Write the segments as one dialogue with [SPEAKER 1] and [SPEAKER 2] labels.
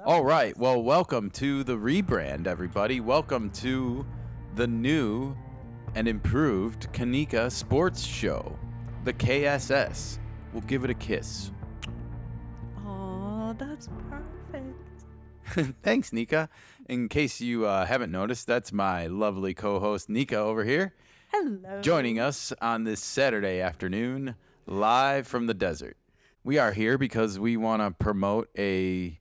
[SPEAKER 1] All right. Well, welcome to the rebrand, everybody. Welcome to the new and improved KeNikka Sports Show, the KSS. We'll give it a kiss.
[SPEAKER 2] Oh, that's perfect.
[SPEAKER 1] Thanks, Nikka. In case you haven't noticed, that's my lovely co-host, Nikka, over here,
[SPEAKER 2] Hello.
[SPEAKER 1] joining us on this Saturday afternoon, live from the desert. We are here because we want to promote a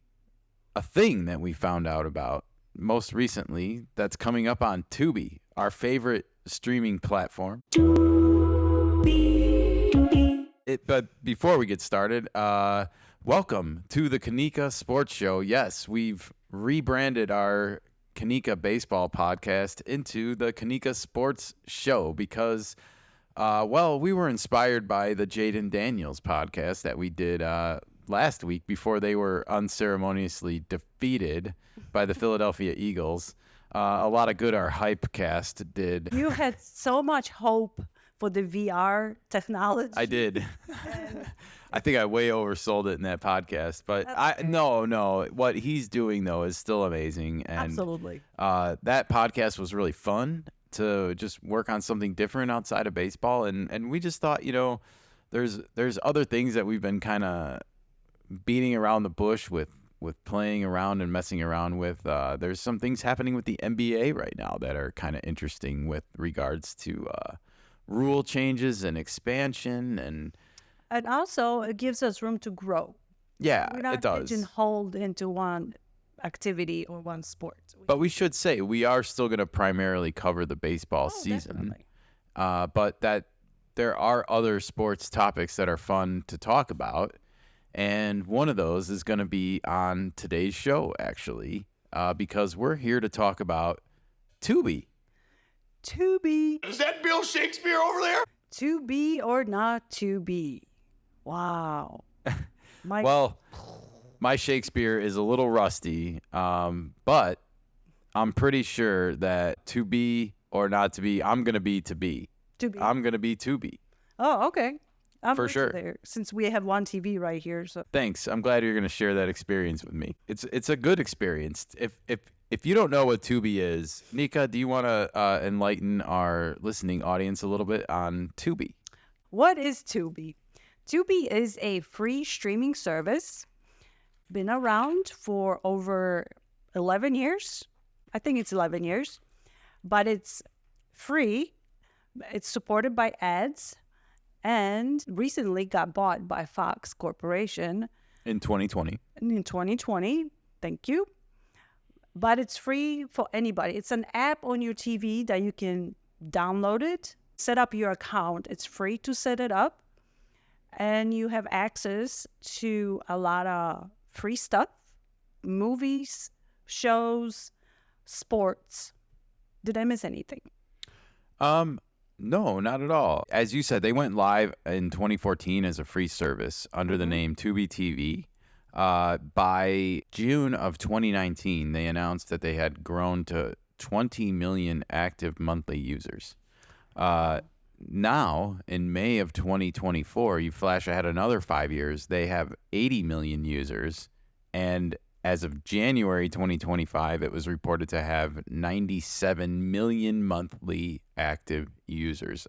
[SPEAKER 1] thing that we found out about most recently that's coming up on Tubi, our favorite streaming platform. But before we get started, welcome to the KeNikka Sports Show. Yes, we've rebranded our KeNikka Baseball podcast into the KeNikka Sports Show because, we were inspired by the Jaden Daniels podcast that we did last week before they were unceremoniously defeated by the Philadelphia Eagles. A lot of good our Hypecast did.
[SPEAKER 2] You had so much hope for the VR technology.
[SPEAKER 1] I did. I think I way oversold it in that podcast, but no. What he's doing though is still amazing, and
[SPEAKER 2] Absolutely.
[SPEAKER 1] That podcast was really fun to just work on something different outside of baseball, and we just thought, there's other things that we've been kind of beating around the bush with playing around and messing around with. There's some things happening with the NBA right now that are kind of interesting with regards to rule changes and expansion,
[SPEAKER 2] And also, it gives us room to grow.
[SPEAKER 1] yeah,
[SPEAKER 2] We're not
[SPEAKER 1] it does.
[SPEAKER 2] pigeonholed into one activity or one sport.
[SPEAKER 1] But we should say we are still going to primarily cover the baseball season,
[SPEAKER 2] Definitely.
[SPEAKER 1] but that there are other sports topics that are fun to talk about. And one of those is going to be on today's show, actually, because we're here to talk about Tubi.
[SPEAKER 2] To
[SPEAKER 3] Is that Bill Shakespeare over there?
[SPEAKER 2] be or not to be. Wow.
[SPEAKER 1] Well, my Shakespeare is a little rusty, but I'm pretty sure that to be or not to be, I'm going to be to be.
[SPEAKER 2] To be.
[SPEAKER 1] I'm going to be to be.
[SPEAKER 2] Oh, okay. I'm
[SPEAKER 1] For
[SPEAKER 2] with you
[SPEAKER 1] sure.
[SPEAKER 2] there, since we have one TV right here. So
[SPEAKER 1] Thanks. I'm glad you're going to share that experience with me. It's a good experience. If you don't know what Tubi is, Nikka, do you want to enlighten our listening audience a little bit on Tubi?
[SPEAKER 2] what is Tubi? Tubi is a free streaming service. Been around for over 11 years. I think it's 11 years. But it's free. It's supported by ads. And recently got bought by Fox Corporation
[SPEAKER 1] In 2020.
[SPEAKER 2] in 2020. Thank you. But it's free for anybody. It's an app on your TV that you can download it, set up your account. It's free to set it up. And you have access to a lot of free stuff, movies, shows, sports. Did I miss anything?
[SPEAKER 1] No, not at all. As you said, they went live in 2014 as a free service under the name Tubi TV. By June of 2019, they announced that they had grown to 20 million active monthly users. Now, in May of 2024, you flash ahead another 5 years, they have 80 million users. And as of January 2025, it was reported to have 97 million monthly active users.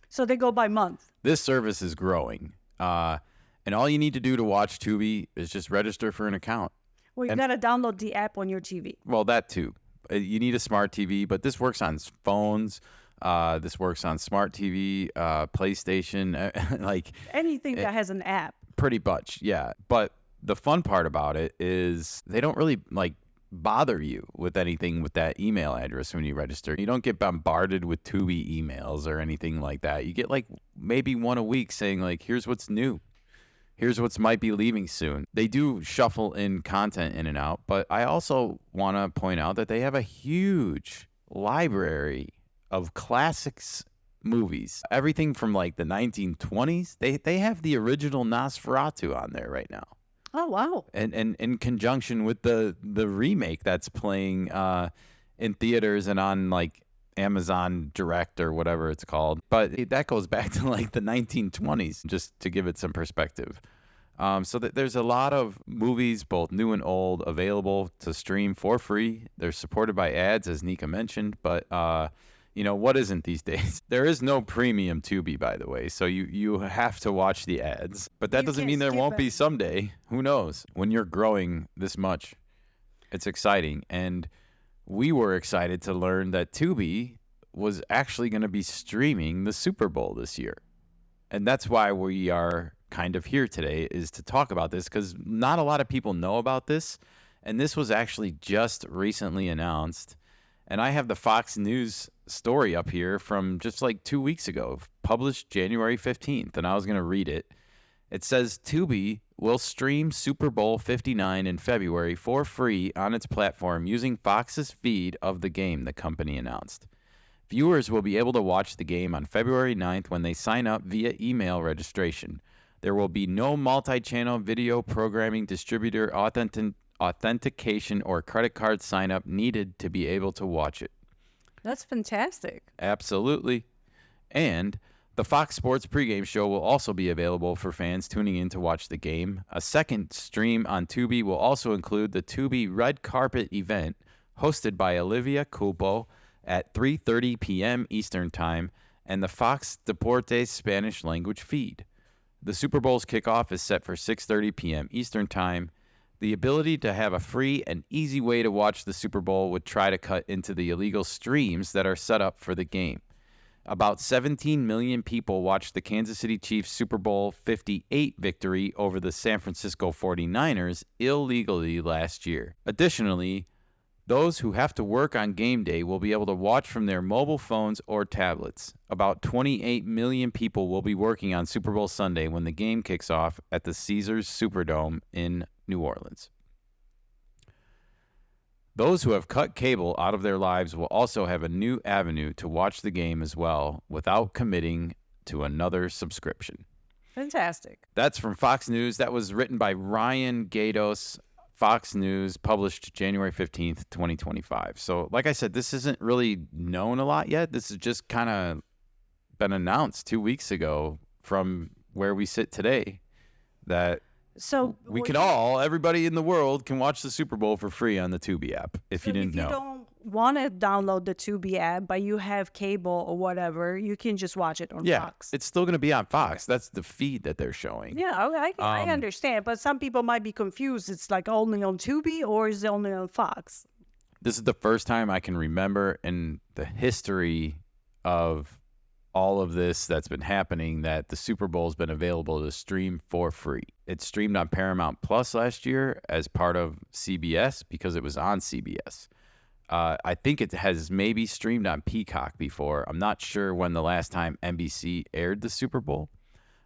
[SPEAKER 2] So they go by month.
[SPEAKER 1] This service is growing. And all you need to do to watch Tubi is just register for an account.
[SPEAKER 2] Well, you got to download the app on your TV.
[SPEAKER 1] Well, that too. You need a smart TV, but this works on phones. This works on smart TV, PlayStation, like
[SPEAKER 2] Anything that has an app.
[SPEAKER 1] pretty much, yeah. But the fun part about it is they don't really bother you with anything with that email address when you register. You don't get bombarded with Tubi emails or anything like that. You get maybe one a week saying here's what's new. Here's what's might be leaving soon. They do shuffle in content in and out, but I also want to point out that they have a huge library of classics movies. Everything from the 1920s. They have the original Nosferatu on there right now.
[SPEAKER 2] Oh, wow.
[SPEAKER 1] And in conjunction with the remake that's playing in theaters and on Amazon Direct or whatever it's called. But that goes back to the 1920s, just to give it some perspective. There's a lot of movies, both new and old, available to stream for free. They're supported by ads, as Nikka mentioned, but what isn't these days? There is no premium Tubi, by the way, so you have to watch the ads. But that doesn't mean there won't be someday. Who knows? When you're growing this much, it's exciting. And we were excited to learn that Tubi was actually going to be streaming the Super Bowl this year. And that's why we are kind of here today, is to talk about this, because not a lot of people know about this. And this was actually just recently announced. And I have the Fox News story up here from just like 2 weeks ago, published January 15th. And I was going to read it. It says Tubi will stream Super Bowl 59 in February for free on its platform using Fox's feed of the game, the company announced. Viewers will be able to watch the game on February 9th when they sign up via email registration. There will be no multi-channel video programming distributor authentication or credit card sign-up needed to be able to watch it.
[SPEAKER 2] That's fantastic.
[SPEAKER 1] Absolutely. And the Fox Sports pregame show will also be available for fans tuning in to watch the game. A second stream on Tubi will also include the Tubi Red Carpet event hosted by Olivia Culpo at 3:30 p.m. Eastern Time and the Fox Deportes Spanish language feed. The Super Bowl's kickoff is set for 6:30 p.m. Eastern Time. The ability to have a free and easy way to watch the Super Bowl would try to cut into the illegal streams that are set up for the game. About 17 million people watched the Kansas City Chiefs Super Bowl 58 victory over the San Francisco 49ers illegally last year. Additionally, those who have to work on game day will be able to watch from their mobile phones or tablets. About 28 million people will be working on Super Bowl Sunday when the game kicks off at the Caesars Superdome in New Orleans. Those who have cut cable out of their lives will also have a new avenue to watch the game as well without committing to another subscription.
[SPEAKER 2] Fantastic.
[SPEAKER 1] That's from Fox News. That was written by Ryan Gatos. Fox News, published January 15th, 2025. So, like I said, this isn't really known a lot yet. This has just kind of been announced 2 weeks ago from where we sit today, that everybody in the world can watch the Super Bowl for free on the Tubi app, if you didn't know.
[SPEAKER 2] If you don't want to download the Tubi app, but you have cable or whatever, you can just watch it on Fox.
[SPEAKER 1] It's still going to be on Fox. That's the feed that they're showing.
[SPEAKER 2] Yeah, I understand. But some people might be confused. It's like only on Tubi or is it only on Fox?
[SPEAKER 1] This is the first time I can remember in the history of all of this that's been happening that the Super Bowl has been available to stream for free. It streamed on Paramount Plus last year as part of CBS because it was on CBS. I think it has maybe streamed on Peacock before. I'm not sure when the last time NBC aired the Super Bowl.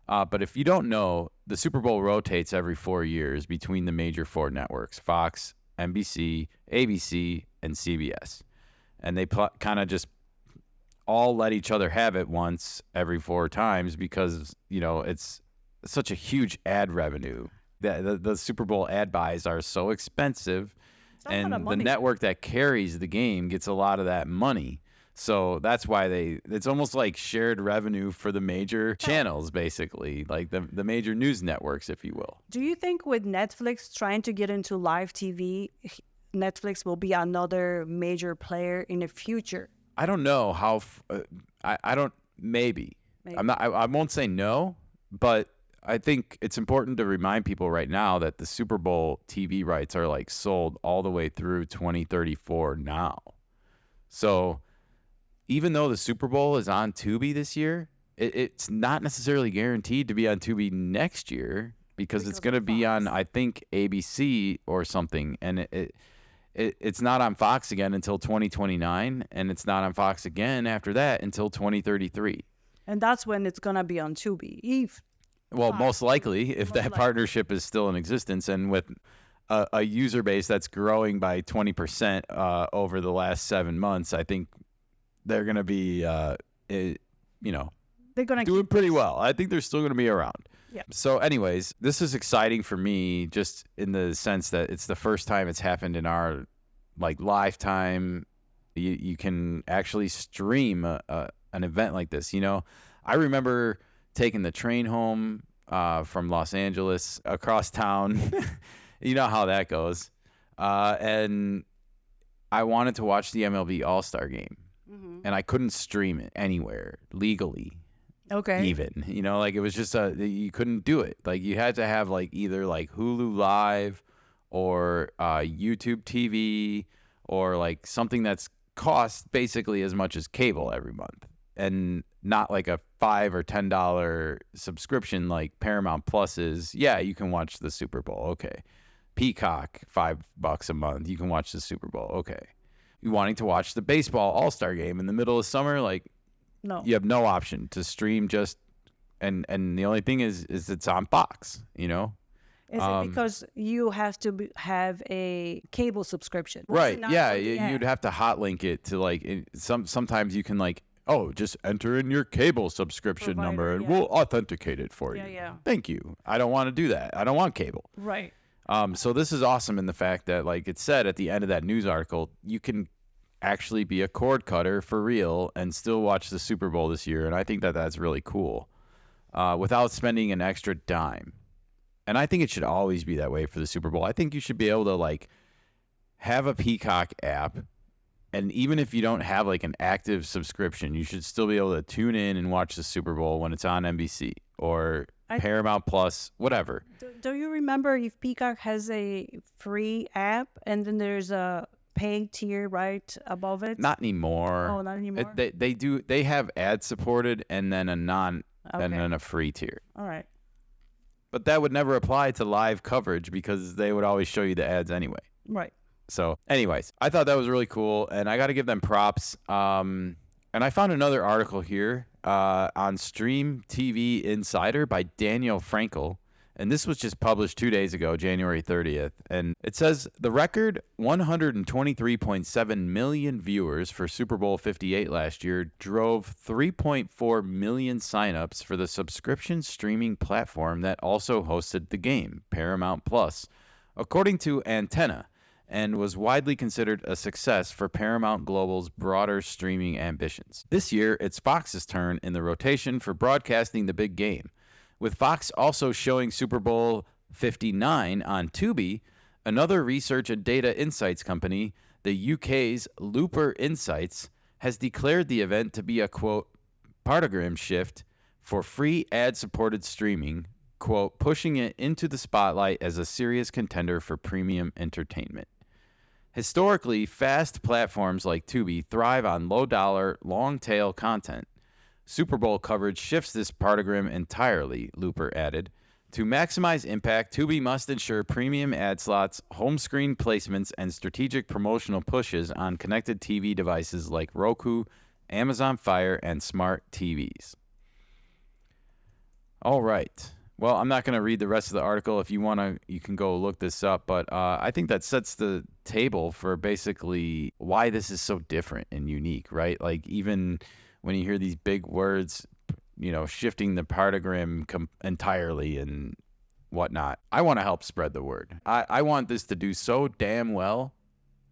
[SPEAKER 1] But if you don't know, the Super Bowl rotates every 4 years between the major four networks, Fox, NBC, ABC, and CBS. And they kind of just all let each other have it once every 4 times because, it's such a huge ad revenue. The Super Bowl ad buys are so expensive. And the network that carries the game gets a lot of that money. So that's why it's almost like shared revenue for the major channels, basically, like the major news networks, if you will.
[SPEAKER 2] Do you think with Netflix trying to get into live TV, Netflix will be another major player in the future?
[SPEAKER 1] I don't know how, maybe. I won't say no, but I think it's important to remind people right now that the Super Bowl TV rights are like sold all the way through 2034 now. So even though the Super Bowl is on Tubi this year, it's not necessarily guaranteed to be on Tubi next year because it's going to be on, I think, ABC or something. And it's not on Fox again until 2029, and it's not on Fox again after that until 2033.
[SPEAKER 2] And that's when it's going to be on Tubi.
[SPEAKER 1] Most likely, if that partnership is still in existence, and with a user base that's growing by 20% over the last 7 months, I think they're going to be, they're going to doing pretty well. I think they're still going to be around.
[SPEAKER 2] Yeah.
[SPEAKER 1] So, anyways, this is exciting for me, just in the sense that it's the first time it's happened in our lifetime. You can actually stream an event like this. I remember taking the train home from Los Angeles across town. You know how that goes. And I wanted to watch the MLB All-Star game. And I couldn't stream it anywhere legally.
[SPEAKER 2] Okay.
[SPEAKER 1] Even, you know, like it was just you couldn't do it. Like you had to have like either like Hulu Live or YouTube TV or like something that's cost basically as much as cable every month, and not like a $5 or $10 subscription like Paramount Plus is. Yeah, you can watch the Super Bowl. Okay. Peacock, $5 a month. You can watch the Super Bowl. Okay. You wanting to watch the baseball All-Star game in the middle of summer, like
[SPEAKER 2] No.
[SPEAKER 1] you have no option to stream just and the only thing is it's on Fox, you know?
[SPEAKER 2] Is it because you have to have a cable subscription?
[SPEAKER 1] Right.
[SPEAKER 2] Not
[SPEAKER 1] Yeah,
[SPEAKER 2] for the
[SPEAKER 1] you'd
[SPEAKER 2] app.
[SPEAKER 1] have to hotlink it to like sometimes you can like, oh, just enter in your cable subscription
[SPEAKER 2] Provider,
[SPEAKER 1] number and
[SPEAKER 2] yeah.
[SPEAKER 1] we'll authenticate it for
[SPEAKER 2] Yeah,
[SPEAKER 1] you.
[SPEAKER 2] yeah.
[SPEAKER 1] Thank you. I don't want to do that. I don't want cable.
[SPEAKER 2] Right.
[SPEAKER 1] So this is awesome in the fact that, like it said at the end of that news article, you can actually be a cord cutter for real and still watch the Super Bowl this year. And I think that that's really cool without spending an extra dime. And I think it should always be that way for the Super Bowl. I think you should be able to like have a Peacock app. And even if you don't have like an active subscription, you should still be able to tune in and watch the Super Bowl when it's on NBC or Paramount Plus, whatever.
[SPEAKER 2] Do you remember if Peacock has a free app and then there's a paid tier right above it?
[SPEAKER 1] Not anymore.
[SPEAKER 2] Oh, not anymore?
[SPEAKER 1] They have ad supported and then a and
[SPEAKER 2] Okay.
[SPEAKER 1] then a free tier.
[SPEAKER 2] All right.
[SPEAKER 1] But that would never apply to live coverage because they would always show you the ads anyway.
[SPEAKER 2] Right.
[SPEAKER 1] So anyways, I thought that was really cool and I got to give them props. And I found another article here on Stream TV Insider by Daniel Frankel. And this was just published 2 days ago, January 30th. And it says the record 123.7 million viewers for Super Bowl 58 last year drove 3.4 million signups for the subscription streaming platform that also hosted the game, Paramount Plus, according to Antenna, and was widely considered a success for Paramount Global's broader streaming ambitions. This year, it's Fox's turn in the rotation for broadcasting the big game. With Fox also showing Super Bowl 59 on Tubi, another research and data insights company, the UK's Looper Insights, has declared the event to be a, quote, paradigm shift for free ad-supported streaming, quote, pushing it into the spotlight as a serious contender for premium entertainment. Historically, fast platforms like Tubi thrive on low-dollar, long-tail content. Super Bowl coverage shifts this paradigm entirely, Looper added. To maximize impact, Tubi must ensure premium ad slots, home screen placements, and strategic promotional pushes on connected TV devices like Roku, Amazon Fire, and smart TVs. All right. Well, I'm not going to read the rest of the article. If you want to, you can go look this up. But I think that sets the table for basically why this is so different and unique, right? Like even when you hear these big words, you know, shifting the paradigm entirely and whatnot, I want to help spread the word. I want this to do so damn well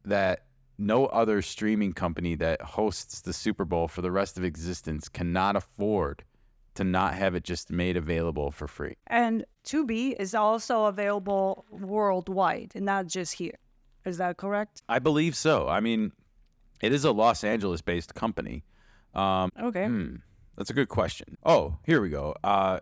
[SPEAKER 1] that no other streaming company that hosts the Super Bowl for the rest of existence cannot afford to not have it just made available for free.
[SPEAKER 2] And Tubi is also available worldwide and not just here. Is that correct?
[SPEAKER 1] I believe so. I mean, it is a Los Angeles-based company.
[SPEAKER 2] Okay.
[SPEAKER 1] That's a good question. Oh, here we go.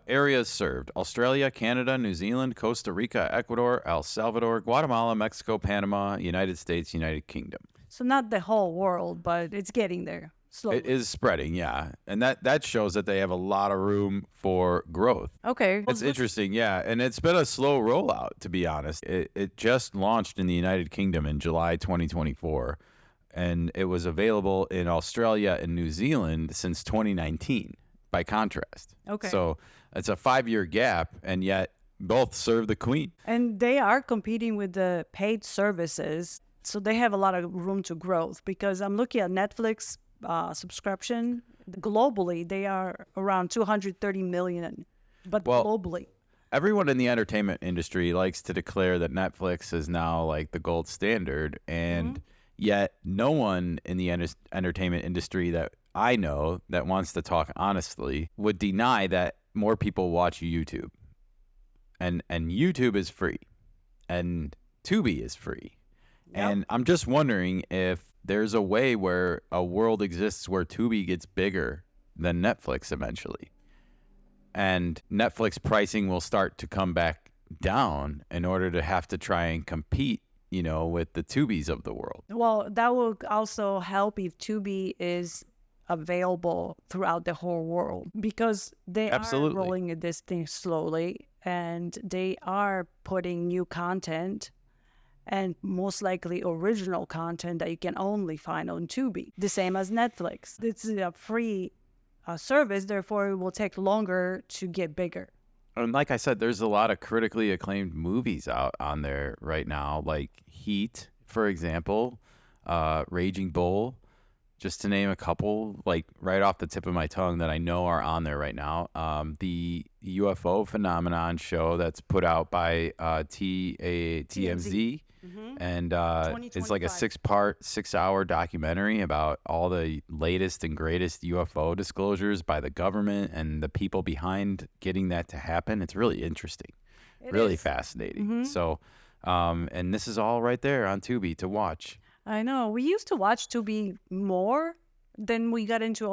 [SPEAKER 1] Areas served: Australia, Canada, New Zealand, Costa Rica, Ecuador, El Salvador, Guatemala, Mexico, Panama, United States, United Kingdom.
[SPEAKER 2] So not the whole world, but it's getting there slowly.
[SPEAKER 1] It is spreading, yeah. And that shows that they have a lot of room for growth.
[SPEAKER 2] Okay.
[SPEAKER 1] It's interesting, yeah. And it's been a slow rollout, to be honest. It just launched in the United Kingdom in July 2024. And it was available in Australia and New Zealand since 2019, by contrast.
[SPEAKER 2] Okay.
[SPEAKER 1] So it's a 5-year gap, and yet both serve the queen.
[SPEAKER 2] And they are competing with the paid services. So they have a lot of room to growth because I'm looking at Netflix subscription. Globally, they are around 230 million, but
[SPEAKER 1] Well,
[SPEAKER 2] globally.
[SPEAKER 1] Everyone in the entertainment industry likes to declare that Netflix is now like the gold standard, and yet no one in the entertainment industry that I know that wants to talk honestly would deny that more people watch YouTube. and YouTube is free, and Tubi is free.
[SPEAKER 2] Yep.
[SPEAKER 1] And I'm just wondering if there's a way where a world exists where Tubi gets bigger than Netflix eventually. And Netflix pricing will start to come back down in order to have to try and compete, with the Tubis of the world.
[SPEAKER 2] Well, that will also help if Tubi is available throughout the whole world, because they
[SPEAKER 1] Absolutely.
[SPEAKER 2] are rolling this thing slowly, and they are putting new content, and most likely original content that you can only find on Tubi. The same as Netflix. It's a free service, therefore it will take longer to get bigger.
[SPEAKER 1] And like I said, there's a lot of critically acclaimed movies out on there right now, like Heat, for example, Raging Bull, just to name a couple, like right off the tip of my tongue that I know are on there right now. The UFO phenomenon show that's put out by TMZ.
[SPEAKER 2] Mm-hmm.
[SPEAKER 1] And it's like a 6-hour documentary about all the latest and greatest UFO disclosures by the government and the people behind getting that to happen. It's really interesting, really fascinating.
[SPEAKER 2] Mm-hmm.
[SPEAKER 1] So, and this is all right there on Tubi to watch.
[SPEAKER 2] I know. We used to watch Tubi more than we got into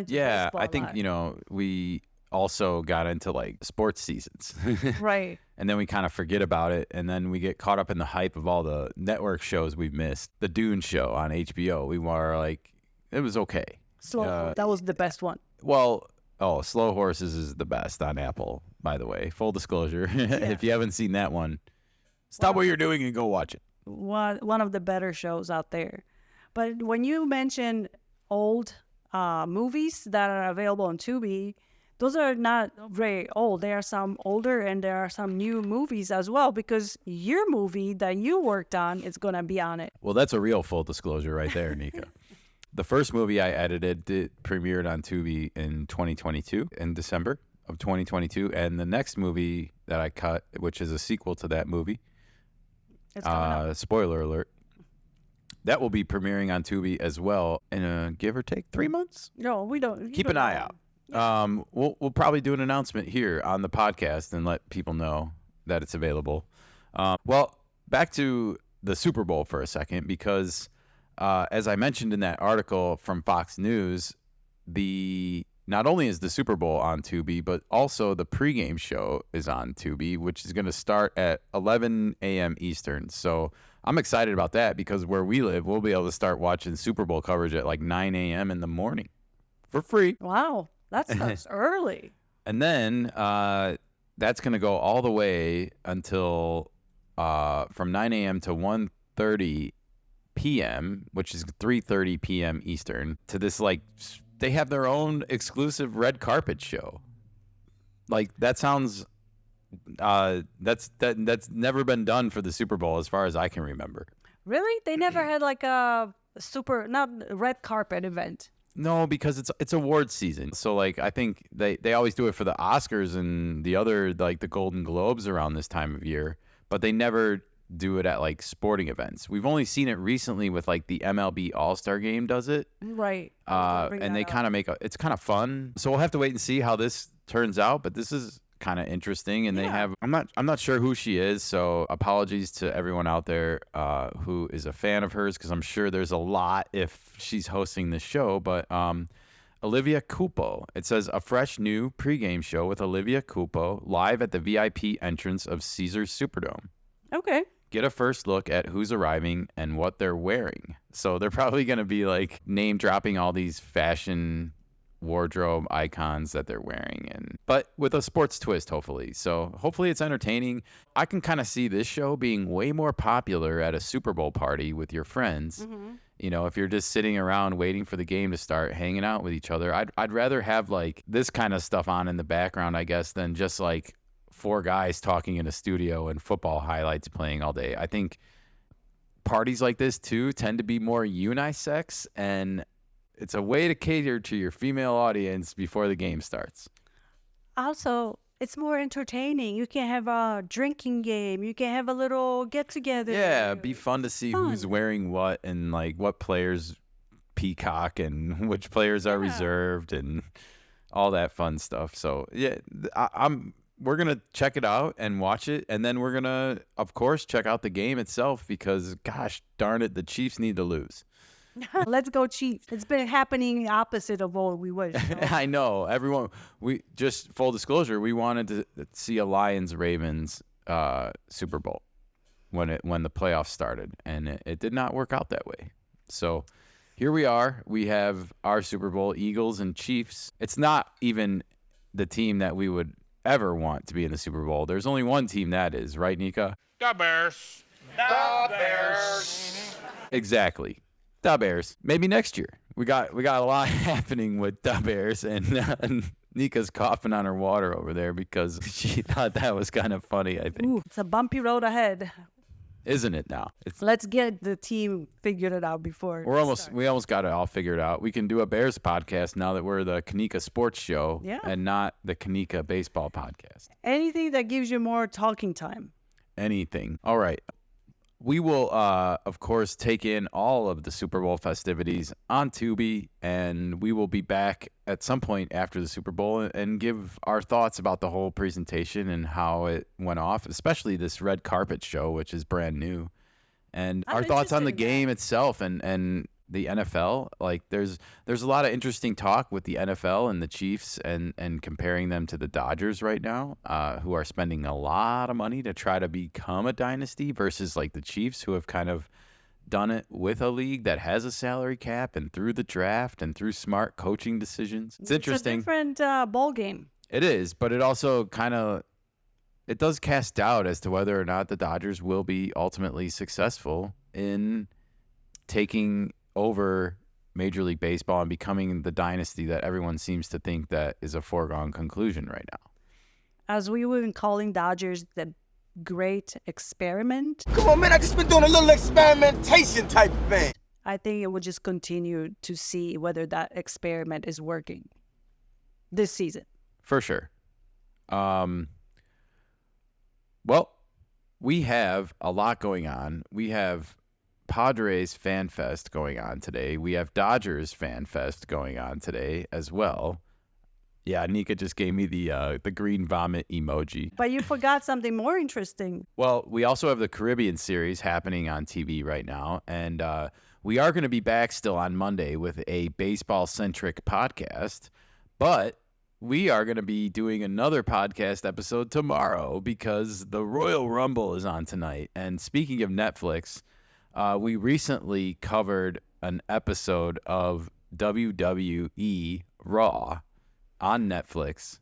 [SPEAKER 1] Yeah,
[SPEAKER 2] baseball
[SPEAKER 1] I think,
[SPEAKER 2] live.
[SPEAKER 1] we also got into like sports seasons.
[SPEAKER 2] Right.
[SPEAKER 1] And then we kind of forget about it. And then we get caught up in the hype of all the network shows we've missed. The Dune show on HBO. We were like, it was okay.
[SPEAKER 2] That was the best one.
[SPEAKER 1] Well, Slow Horses is the best on Apple, by the way. Full disclosure. If you haven't seen that one, stop what you're doing and go watch it.
[SPEAKER 2] One of the better shows out there. But when you mention old movies that are available on Tubi, those are not very old. There are some older and there are some new movies as well, because your movie that you worked on is going to be on it.
[SPEAKER 1] Well, that's a real full disclosure right there, Nikka. The first movie I edited premiered on Tubi in 2022, in December of 2022. And the next movie that I cut, which is a sequel to that movie,
[SPEAKER 2] It's coming up.
[SPEAKER 1] spoiler alert, that will be premiering on Tubi as well in give or take 3 months.
[SPEAKER 2] No, we don't.
[SPEAKER 1] Keep an eye out. We'll probably do an announcement here on the podcast and let people know that it's available. Well, back to the Super Bowl for a second, because as I mentioned in that article from Fox News, not only is the Super Bowl on Tubi, but also the pregame show is on Tubi, which is going to start at 11 a.m. Eastern. So I'm excited about that, because where we live, we'll be able to start watching Super Bowl coverage at like 9 a.m. in the morning for free.
[SPEAKER 2] Wow, that's early.
[SPEAKER 1] And then that's going to go all the way until from 9 a.m. to 1:30 p.m., which is 3:30 p.m. Eastern, to this, like, they have their own exclusive red carpet show. Like, that sounds that's never been done for the Super Bowl as far as I can remember.
[SPEAKER 2] Really? They never had like a not red carpet event.
[SPEAKER 1] No, because it's awards season. So like I think they always do it for the Oscars and the other, like the Golden Globes around this time of year, but they never do it at like sporting events. We've only seen it recently with like the MLB All-Star Game does it.
[SPEAKER 2] Right.
[SPEAKER 1] And they kind of it's kind of fun. So we'll have to wait and see how this turns out, but this is kind of interesting. And they have, I'm not sure who she is, so apologies to everyone out there who is a fan of hers, because I'm sure there's a lot if she's hosting this show. But Olivia Cupo, it says a fresh new pregame show with Olivia Cupo live at the VIP entrance of Caesars Superdome.
[SPEAKER 2] Okay.
[SPEAKER 1] Get a first look at who's arriving and what they're wearing. So they're probably going to be like name dropping all these fashion wardrobe icons that they're wearing, but with a sports twist, hopefully. So hopefully it's entertaining. I can kind of see this show being way more popular at a Super Bowl party with your friends. Mm-hmm. You know, if you're just sitting around waiting for the game to start, hanging out with each other, I'd rather have like this kind of stuff on in the background, I guess, than just like four guys talking in a studio and football highlights playing all day. I think parties like this too tend to be more unisex, and it's a way to cater to your female audience before the game starts.
[SPEAKER 2] Also, it's more entertaining. You can have a drinking game. You can have a little get-together.
[SPEAKER 1] Yeah, it'd be fun to see who's wearing what and like what players peacock and which players are reserved and all that fun stuff. So, yeah, we're going to check it out and watch it. And then we're going to, of course, check out the game itself because, gosh darn it, the Chiefs need to lose.
[SPEAKER 2] Let's go Chiefs. It's been happening opposite of what we wish.
[SPEAKER 1] I know. Everyone, we just full disclosure, we wanted to see a Lions-Ravens Super Bowl when the playoffs started, and it did not work out that way. So here we are. We have our Super Bowl, Eagles and Chiefs. It's not even the team that we would ever want to be in the Super Bowl. There's only one team that is, right, Nikka?
[SPEAKER 3] The Bears. The Bears.
[SPEAKER 1] Exactly. The Bears. Maybe next year. We got a lot happening with the Bears, and Nikka's coughing on her water over there because she thought that was kind of funny, I think.
[SPEAKER 2] Ooh, it's a bumpy road ahead.
[SPEAKER 1] Isn't it now?
[SPEAKER 2] Let's get the team figured it out before.
[SPEAKER 1] We almost got it all figured out. We can do a Bears podcast now that we're the KeNikka Sports Show and not the KeNikka Baseball podcast.
[SPEAKER 2] Anything that gives you more talking time.
[SPEAKER 1] Anything. All right. We will, of course, take in all of the Super Bowl festivities on Tubi, and we will be back at some point after the Super Bowl and give our thoughts about the whole presentation and how it went off, especially this red carpet show, which is brand new, and our thoughts on the game itself and the NFL. Like, there's a lot of interesting talk with the NFL and the Chiefs and comparing them to the Dodgers right now, who are spending a lot of money to try to become a dynasty versus like the Chiefs, who have kind of done it with a league that has a salary cap and through the draft and through smart coaching decisions. It's interesting.
[SPEAKER 2] It's a different ball game.
[SPEAKER 1] It is, but it also it does cast doubt as to whether or not the Dodgers will be ultimately successful in taking over Major League Baseball and becoming the dynasty that everyone seems to think that is a foregone conclusion right now.
[SPEAKER 2] As we were calling Dodgers the great experiment.
[SPEAKER 3] Come on, man. I just been doing a little experimentation type thing.
[SPEAKER 2] I think it will just continue to see whether that experiment is working this season.
[SPEAKER 1] For sure. Well, we have a lot going on. We have Padres Fan Fest going on today. We have Dodgers Fan Fest going on today as well. Yeah, Nikka just gave me the green vomit emoji.
[SPEAKER 2] But you forgot something more interesting.
[SPEAKER 1] Well, we also have the Caribbean series happening on TV right now, and we are going to be back still on Monday with a baseball-centric podcast, but we are going to be doing another podcast episode tomorrow because the Royal Rumble is on tonight. And speaking of Netflix, we recently covered an episode of WWE Raw on Netflix,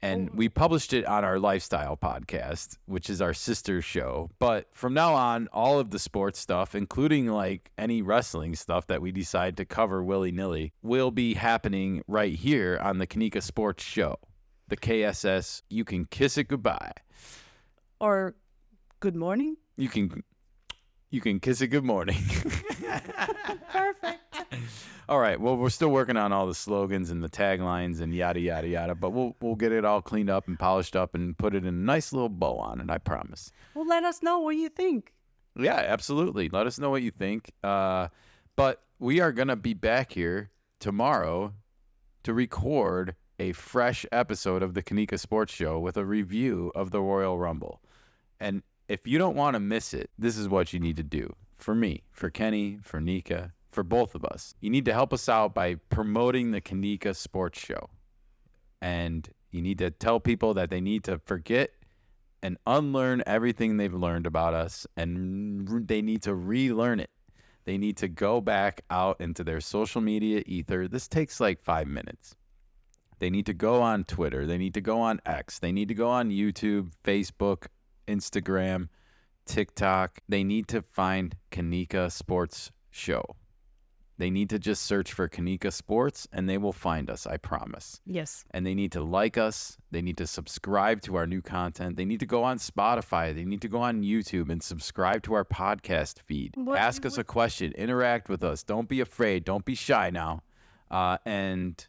[SPEAKER 1] and we published it on our Lifestyle podcast, which is our sister show. But from now on, all of the sports stuff, including like any wrestling stuff that we decide to cover willy-nilly, will be happening right here on the KeNikka Sports Show. The KSS, you can kiss it goodbye.
[SPEAKER 2] Or good morning.
[SPEAKER 1] You can kiss it good morning.
[SPEAKER 2] Perfect.
[SPEAKER 1] All right. Well, we're still working on all the slogans and the taglines and yada, yada, yada. But we'll get it all cleaned up and polished up and put it in a nice little bow on it, I promise.
[SPEAKER 2] Well, let us know what you think.
[SPEAKER 1] Yeah, absolutely. Let us know what you think. But we are going to be back here tomorrow to record a fresh episode of the KeNikka Sports Show with a review of the Royal Rumble. And if you don't want to miss it, this is what you need to do. For me, for Kenny, for Nikka, for both of us. You need to help us out by promoting the KeNikka Sports Show. And you need to tell people that they need to forget and unlearn everything they've learned about us, and they need to relearn it. They need to go back out into their social media ether. This takes like 5 minutes. They need to go on Twitter. They need to go on X. They need to go on YouTube, Facebook, Instagram, TikTok. They need to find KeNikka Sports Show. They need to just search for KeNikka Sports and they will find us, I promise.
[SPEAKER 2] Yes.
[SPEAKER 1] And they need to like us. They need to subscribe to our new content. They need to go on Spotify. They need to go on YouTube and subscribe to our podcast feed. Ask us a question. Interact with us. Don't be afraid. Don't be shy now. And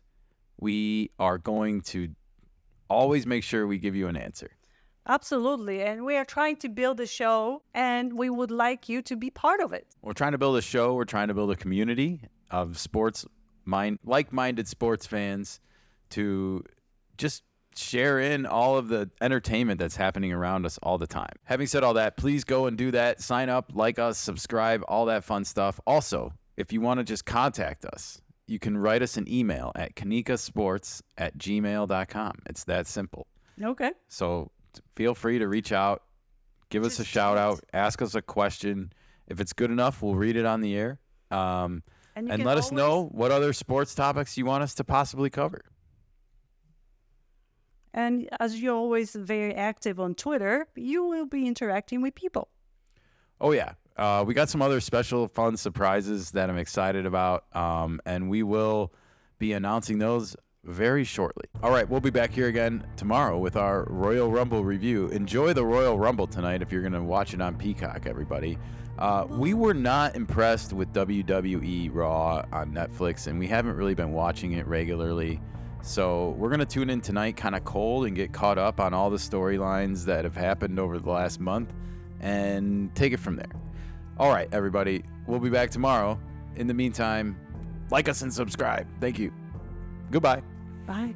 [SPEAKER 1] we are going to always make sure we give you an answer.
[SPEAKER 2] Absolutely. And we are trying to build a show, and we would like you to be part of it.
[SPEAKER 1] We're trying to build a show. We're trying to build a community of like-minded sports fans to just share in all of the entertainment that's happening around us all the time. Having said all that, please go and do that. Sign up, like us, subscribe, all that fun stuff. Also, if you want to just contact us, you can write us an email at kenikkasports@gmail.com. It's that simple.
[SPEAKER 2] Okay.
[SPEAKER 1] So feel free to reach out, give us a shout out, ask us a question. If it's good enough, we'll read it on the air. And let us know what other sports topics you want us to possibly cover.
[SPEAKER 2] And as you're always very active on Twitter, you will be interacting with people.
[SPEAKER 1] Oh, yeah. We got some other special fun surprises that I'm excited about, and we will be announcing those very shortly. All right, we'll be back here again tomorrow with our Royal Rumble review. Enjoy the Royal Rumble tonight if you're going to watch it on Peacock, everybody. We were not impressed with WWE Raw on Netflix, and we haven't really been watching it regularly. So we're going to tune in tonight kind of cold and get caught up on all the storylines that have happened over the last month and take it from there. All right, everybody. We'll be back tomorrow. In the meantime, like us and subscribe. Thank you. Goodbye.
[SPEAKER 2] Bye.